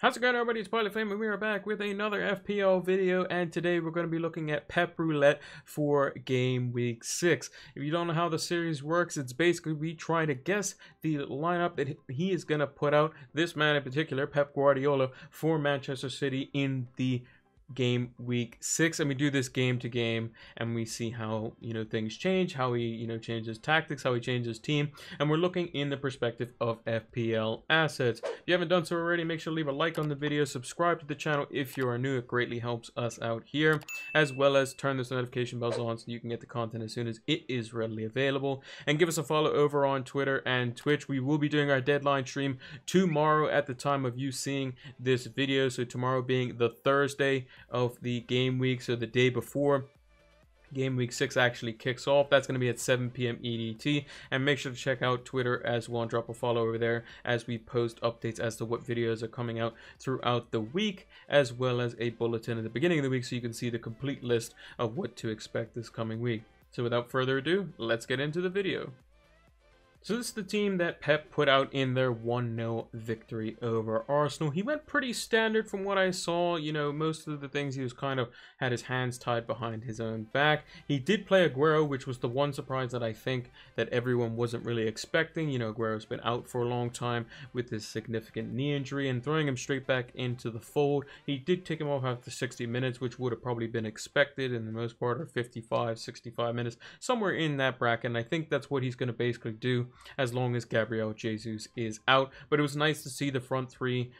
How's it going, everybody? It's Pilot Flame, and we are back with another FPL video, and today we're going to be looking at PEP Roulette for Game Week 6. If you don't know how the series works, it's basically we try to guess the lineup that he is going to put out, this man in particular, Pep Guardiola, for Manchester City in the Game Week 6, and we do this game to game, and we see how things change, how he changes tactics, how he changes team, and we're looking in the perspective of FPL assets. If you haven't done so already, make sure to leave a like on the video, subscribe to the channel if you are new. It greatly helps us out here, as well as turn those notification bells on so you can get the content as soon as it is readily available, and give us a follow over on Twitter and Twitch. We will be doing our deadline stream tomorrow at the time of you seeing this video, so tomorrow being the Thursday of the game week, so the day before Game Week 6 actually kicks off. That's going to be at 7 p.m. EDT, and make sure to check out Twitter as well and drop a follow over there as we post updates as to what videos are coming out throughout the week, as well as a bulletin at the beginning of the week so you can see the complete list of what to expect this coming week. So without further ado, let's get into the video. So this is the team that Pep put out in their 1-0 victory over Arsenal. He went pretty standard from what I saw. Most of the things he was kind of had his hands tied behind his own back. He did play Aguero, which was the one surprise that I think that everyone wasn't really expecting. Aguero's been out for a long time with this significant knee injury, and throwing him straight back into the fold. He did take him off after 60 minutes, which would have probably been expected in the most part, or 55, 65 minutes, somewhere in that bracket. And I think that's what he's going to basically do as long as Gabriel Jesus is out. But it was nice to see the front three,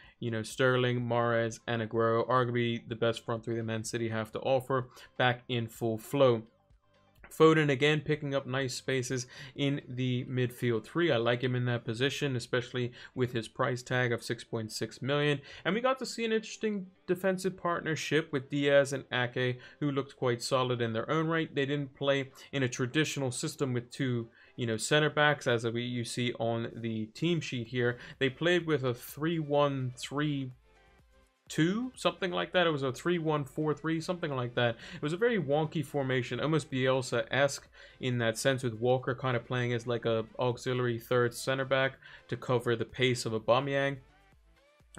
Sterling, Mahrez, and Aguero, arguably the best front three that Man City have to offer, back in full flow. Foden again picking up nice spaces in the midfield three. I like him in that position, especially with his price tag of 6.6 million. And we got to see an interesting defensive partnership with Diaz and Ake, who looked quite solid in their own right. They didn't play in a traditional system with two center backs as you see on the team sheet here. They played with a 3-1-3-2, something like that. It was a 3-1-4-3, something like that. It was a very wonky formation, almost Bielsa-esque in that sense, with Walker kind of playing as like a auxiliary third center back to cover the pace of Aubameyang.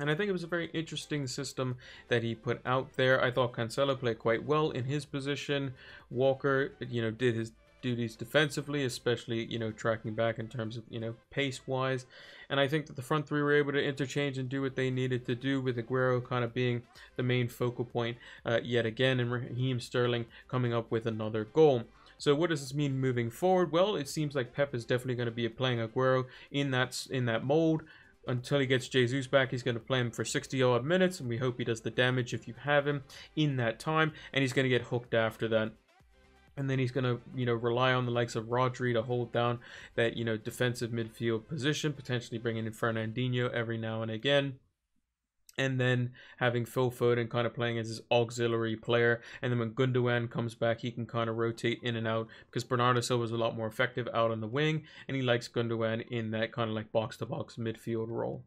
And I think it was a very interesting system that he put out there. I thought Cancelo played quite well in his position. Walker, did his duties defensively, especially tracking back in terms of pace wise, and I think that the front three were able to interchange and do what they needed to do, with Aguero kind of being the main focal point yet again, and Raheem Sterling coming up with another goal. So what does this mean moving forward? Well, it seems like Pep is definitely going to be playing Aguero in that mold until he gets Jesus back. He's going to play him for 60 odd minutes, and we hope he does the damage if you have him in that time, and he's going to get hooked after that. And then he's going to, rely on the likes of Rodri to hold down that, defensive midfield position, potentially bringing in Fernandinho every now and again. And then having Phil Foden kind of playing as his auxiliary player. And then when Gundogan comes back, he can kind of rotate in and out, because Bernardo Silva is a lot more effective out on the wing, and he likes Gundogan in that kind of like box-to-box midfield role.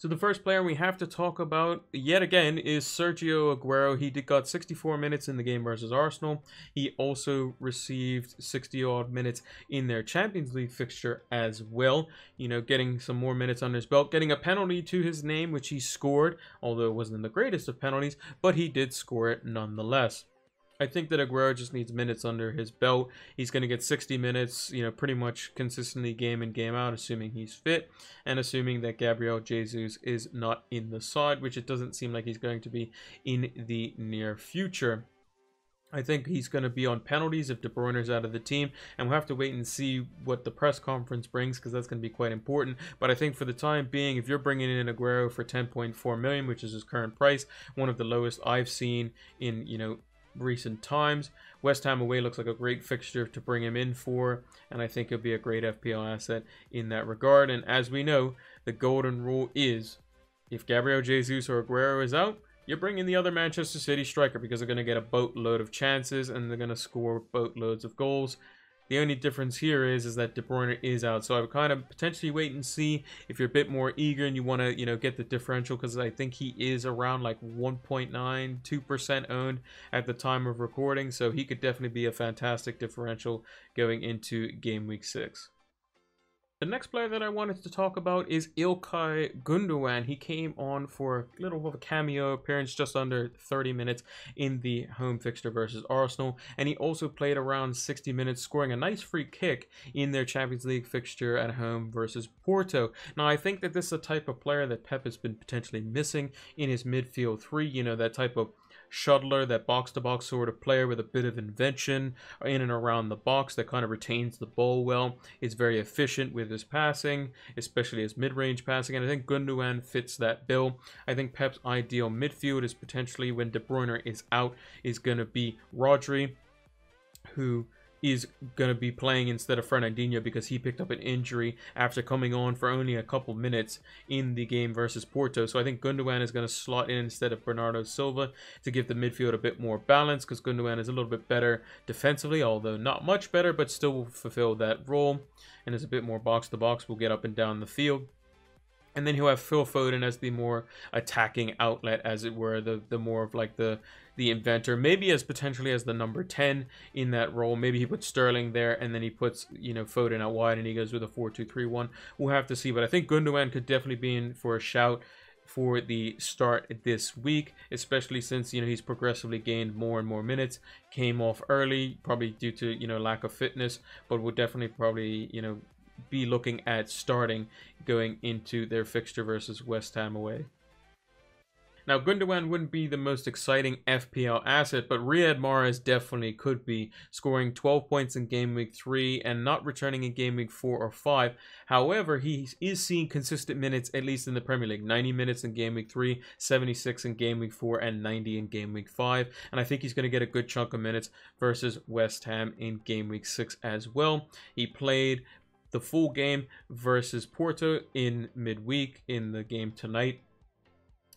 So the first player we have to talk about yet again is Sergio Aguero. He got 64 minutes in the game versus Arsenal. He also received 60 odd minutes in their Champions League fixture as well. Getting some more minutes under his belt, getting a penalty to his name, which he scored, although it wasn't the greatest of penalties, but he did score it nonetheless. I think that Aguero just needs minutes under his belt. He's going to get 60 minutes, pretty much consistently game in, game out, assuming he's fit, and assuming that Gabriel Jesus is not in the side, which it doesn't seem like he's going to be in the near future. I think he's going to be on penalties if De Bruyne is out of the team, and we'll have to wait and see what the press conference brings, because that's going to be quite important. But I think for the time being, if you're bringing in Aguero for 10.4 million, which is his current price, one of the lowest I've seen in, recent times, West Ham away looks like a great fixture to bring him in for, and I think he'll be a great FPL asset in that regard. And as we know, the golden rule is if Gabriel Jesus or Aguero is out, you're bringing the other Manchester City striker, because they're going to get a boatload of chances and they're going to score boatloads of goals. The only difference here is that De Bruyne is out. So I would kind of potentially wait and see if you're a bit more eager and you want to, get the differential, because I think he is around like 1.92% owned at the time of recording. So he could definitely be a fantastic differential going into Game Week 6. The next player that I wanted to talk about is Ilkay Gundogan. He came on for a little of a cameo appearance, just under 30 minutes in the home fixture versus Arsenal. And he also played around 60 minutes, scoring a nice free kick in their Champions League fixture at home versus Porto. Now, I think that this is a type of player that Pep has been potentially missing in his midfield three. You know, that type of shuttler, that box-to-box sort of player with a bit of invention in and around the box that kind of retains the ball well, is very efficient with his passing, especially his mid-range passing, and I think Gundogan fits that bill. I think Pep's ideal midfield is potentially, when De Bruyne is out, is going to be Rodri, who is going to be playing instead of Fernandinho because he picked up an injury after coming on for only a couple minutes in the game versus Porto. So I think Gundogan is going to slot in instead of Bernardo Silva to give the midfield a bit more balance, because Gundogan is a little bit better defensively, although not much better, but still will fulfill that role and is a bit more box-to-box, will get up and down the field. And then he'll have Phil Foden as the more attacking outlet, as it were, the more of like the inventor, maybe as potentially as the number 10 in that role. Maybe he puts Sterling there, and then he puts, you know, Foden out wide, and he goes with a 4-2-3-1. We'll have to see, but I think Gundogan could definitely be in for a shout for the start this week, especially since, you know, he's progressively gained more and more minutes. Came off early, probably due to, you know, lack of fitness, but will definitely probably, you know, be looking at starting going into their fixture versus West Ham away. Now, Gundogan wouldn't be the most exciting FPL asset, but Riyad Mahrez definitely could be, scoring 12 points in Game Week 3 and not returning in Game Week 4 or 5. However, he is seeing consistent minutes, at least in the Premier League. 90 minutes in Game Week 3, 76 in Game Week 4, and 90 in Game Week 5. And I think he's going to get a good chunk of minutes versus West Ham in Game Week 6 as well. He played the full game versus Porto in midweek in the game tonight.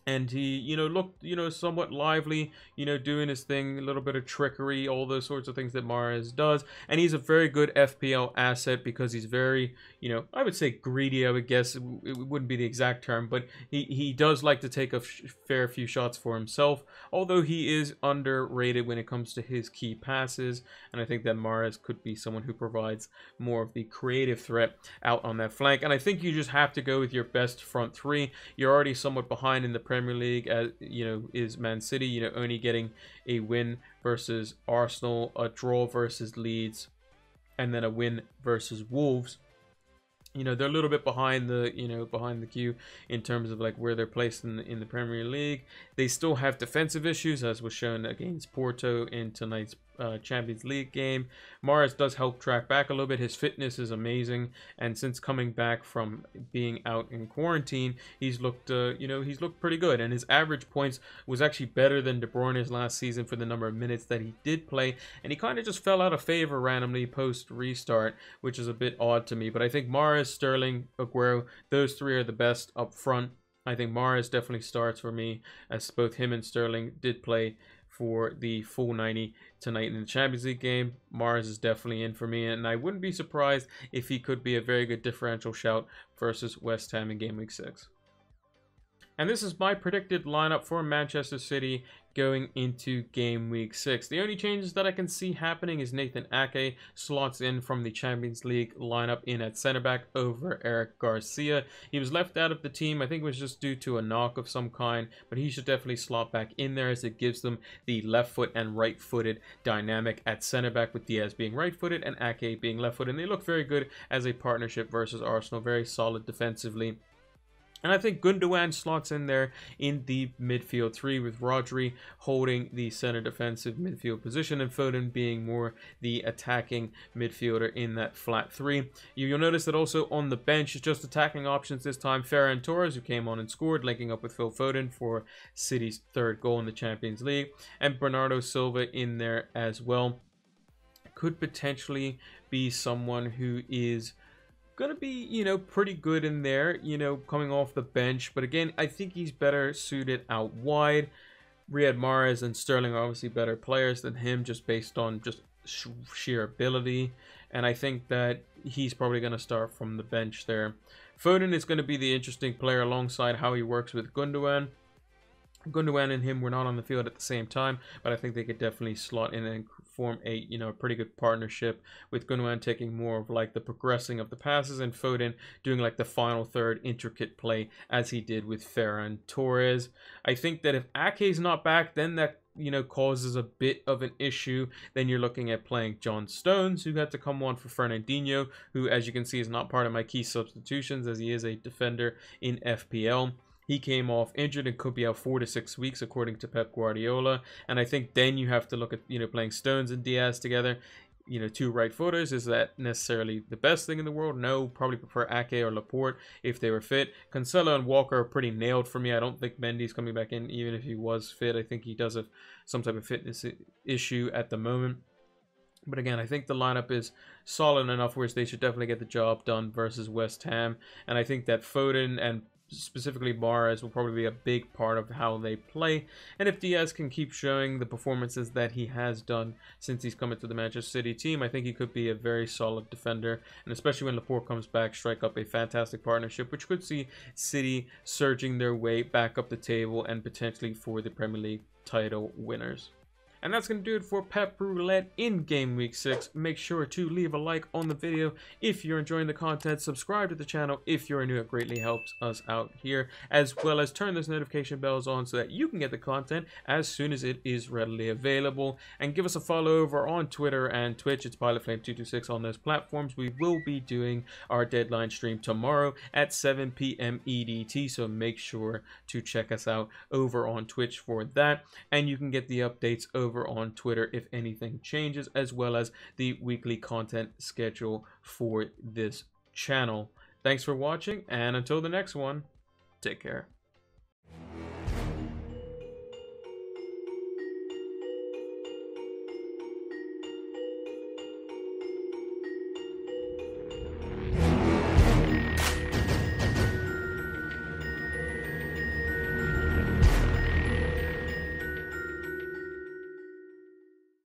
And he, you know, looked, you know, somewhat lively, you know, doing his thing, a little bit of trickery, all those sorts of things that Mahrez does. And he's a very good FPL asset because he's very, you know, I would say greedy, I would guess. It wouldn't be the exact term, but he does like to take a fair few shots for himself, although he is underrated when it comes to his key passes. And I think that Mahrez could be someone who provides more of the creative threat out on that flank. And I think you just have to go with your best front three. You're already somewhat behind in the Premier League, as you know, is Man City, you know, only getting a win versus Arsenal, a draw versus Leeds, and then a win versus Wolves. You know, they're a little bit behind the, you know, behind the queue in terms of like where they're placed in the Premier League. They still have defensive issues, as was shown against Porto in tonight's Champions League game. Mahrez does help track back a little bit. His fitness is amazing, and since coming back from being out in quarantine, he's looked, you know, he's looked pretty good. And his average points was actually better than De Bruyne's last season for the number of minutes that he did play, and he kind of just fell out of favor randomly post restart, which is a bit odd to me. But I think Mahrez, Sterling, Aguero, those three are the best up front. I think Mahrez definitely starts for me, as both him and Sterling did play for the full 90 tonight in the Champions League game. Mahrez is definitely in for me, and I wouldn't be surprised if he could be a very good differential shout versus West Ham in Game Week 6. And this is my predicted lineup for Manchester City going into Game Week 6. The only changes that I can see happening is Nathan Ake slots in from the Champions League lineup in at center back over Eric Garcia. He was left out of the team. I think it was just due to a knock of some kind, but he should definitely slot back in there, as it gives them the left foot and right footed dynamic at center back, with Diaz being right footed and Ake being left footed. And they look very good as a partnership versus Arsenal, very solid defensively. And I think Gundogan slots in there in the midfield three, with Rodri holding the center defensive midfield position and Foden being more the attacking midfielder in that flat three. You'll notice that also on the bench, it's just attacking options this time. Ferran Torres, who came on and scored, linking up with Phil Foden for City's third goal in the Champions League. And Bernardo Silva in there as well. Could potentially be someone who is gonna be, you know, pretty good in there, you know, coming off the bench. But again, I think he's better suited out wide. Riyad Mahrez and Sterling are obviously better players than him, just based on just sheer ability. And I think that he's probably going to start from the bench there. Foden is going to be the interesting player alongside how he works with Gundogan. Gundogan and him were not on the field at the same time, but I think they could definitely slot in and form a a pretty good partnership, with Gundogan taking more of like the progressing of the passes and Foden doing like the final third intricate play as he did with Ferran Torres. I think that if Ake's not back, then that causes a bit of an issue. Then you're looking at playing John Stones, who had to come on for Fernandinho, who, as you can see, is not part of my key substitutions as he is a defender in FPL. He came off injured and could be out 4 to 6 weeks, according to Pep Guardiola. And I think then you have to look at playing Stones and Diaz together. Two right footers. Is that necessarily the best thing in the world? No, probably prefer Ake or Laporte if they were fit. Cancelo and Walker are pretty nailed for me. I don't think Mendy's coming back in, even if he was fit. I think he does have some type of fitness issue at the moment. But again, I think the lineup is solid enough where they should definitely get the job done versus West Ham. And I think that Foden and specifically Mahrez will probably be a big part of how they play. And if Diaz can keep showing the performances that he has done since he's come into the Manchester City team, I think he could be a very solid defender. And especially when Laporte comes back, strike up a fantastic partnership, which could see City surging their way back up the table and potentially for the Premier League title winners. And that's going to do it for Pep Roulette in Game Week 6. Make sure to leave a like on the video if you're enjoying the content. Subscribe to the channel if you're new. It greatly helps us out here. As well as turn those notification bells on so that you can get the content as soon as it is readily available. And give us a follow over on Twitter and Twitch. It's PilotFlame226 on those platforms. We will be doing our deadline stream tomorrow at 7 p.m. EDT. So make sure to check us out over on Twitch for that. And you can get the updates over on Twitter if anything changes, as well as the weekly content schedule for this channel. Thanks for watching, and until the next one, take care.